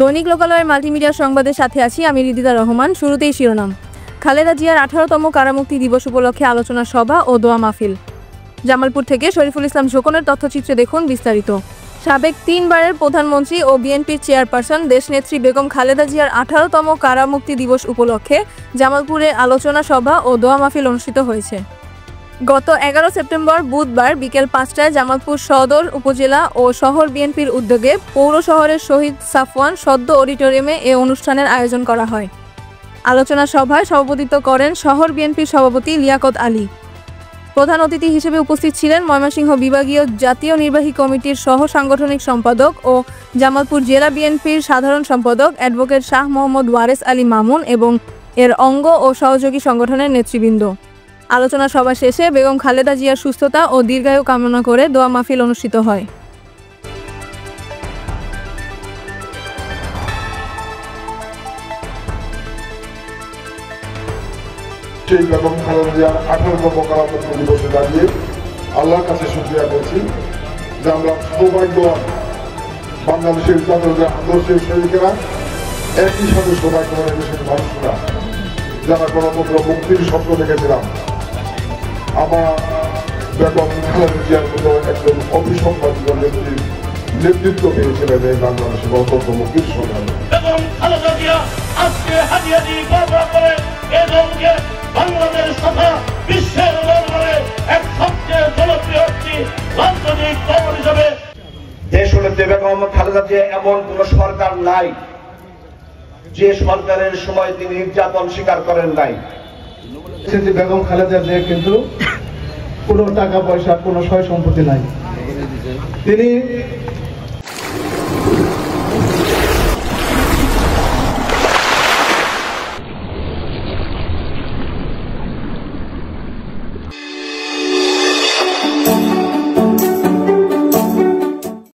দৈনিক লোকালয়ের মাল্টিমিডিয়া সংবাদের সাথে আছি আমি রিদিতা রহমান। শুরুতেই শিরোনাম। খালেদা জিয়ার 18তম কারামুক্তি দিবস উপলক্ষে আলোচনা সভা ও দোয়া মাহফিল। জামালপুর থেকে শরীফুল ইসলাম শোকনের তথ্যচিত্রে দেখুন বিস্তারিত। সাবেক 3 বারের প্রধানমন্ত্রী ও বিএনপির চেয়ারপারসন দেশনেত্রী বেগম খালেদা জিয়ার 18তম কারামুক্তি দিবস উপলক্ষে জামালপুরে আলোচনা সভা ও দোয়া মাহফিল অনুষ্ঠিত হয়েছে। গত 11 সেপ্টেম্বর বুধবার বিকেল 5টায় জামালপুর সদর উপজেলা ও শহর বিএনপির উদ্যোগে পৌর শহরের শহীদ সাফওয়ান সদ্য অডিটোরিয়ামে এ অনুষ্ঠানের আয়োজন করা হয়। আলোচনা সভায় সভাপতিত্ব করেন শহর বিএনপির সভাপতি লিয়াকত আলী। প্রধান অতিথি হিসেবে উপস্থিত ছিলেন ময়মনসিংহ বিভাগীয় জাতীয় নির্বাহী কমিটির সহ সাংগঠনিক সম্পাদক ও জামালপুর জেলা বিএনপির সাধারণ সম্পাদক অ্যাডভোকেট শাহ মোহাম্মদ ওয়ারেস আলী মামুন এবং এর অঙ্গ ও সহযোগী সংগঠনের নেতৃবৃন্দ। আলোচনা সভা শেষে বেগম খালেদা জিয়ার সুস্থতা ও দীর্ঘায়ু কামনা করে দোয়া মাহফিল অনুষ্ঠিত হয়। সেই বেগম খালেদা জিয়ার 18তম কারামুক্তি দিবসে দাঁড়িয়ে আল্লাহর কাছে শুকরিয়া করছি যে আমরা সৌভাগ্যবান বাংলাদেশের জাতীয় আদর্শের সৈনিকেরা, একই সাথে সৌভাগ্যবান দেশের মানুষরা যারা গণতন্ত্র মুক্তির স্বপ্ন দেখেছিলাম। আমার বেগম খালেদা জিয়ার মতো একজন অভিসম্পাদিত নেত্রীর নেতৃত্ব পেয়েছিলেন এই বাংলাদেশের গণতন্ত্র মুক্তির সংগ্রামে। বাংলাদেশ তথা বিশ্বের দরবারে এক সবচেয়ে জনপ্রিয় একটি রাজনৈতিক দল হিসেবে দেশনেত্রী বেগম খালেদা জিয়া এমন কোন সরকার নাই যে সরকারের সময় তিনি নির্যাতন স্বীকার করেন নাই। বেগম খালেদা জিয়া কিন্তু কোনো টাকা পয়সা কোনো সয় সম্পত্তি নাই। তিনি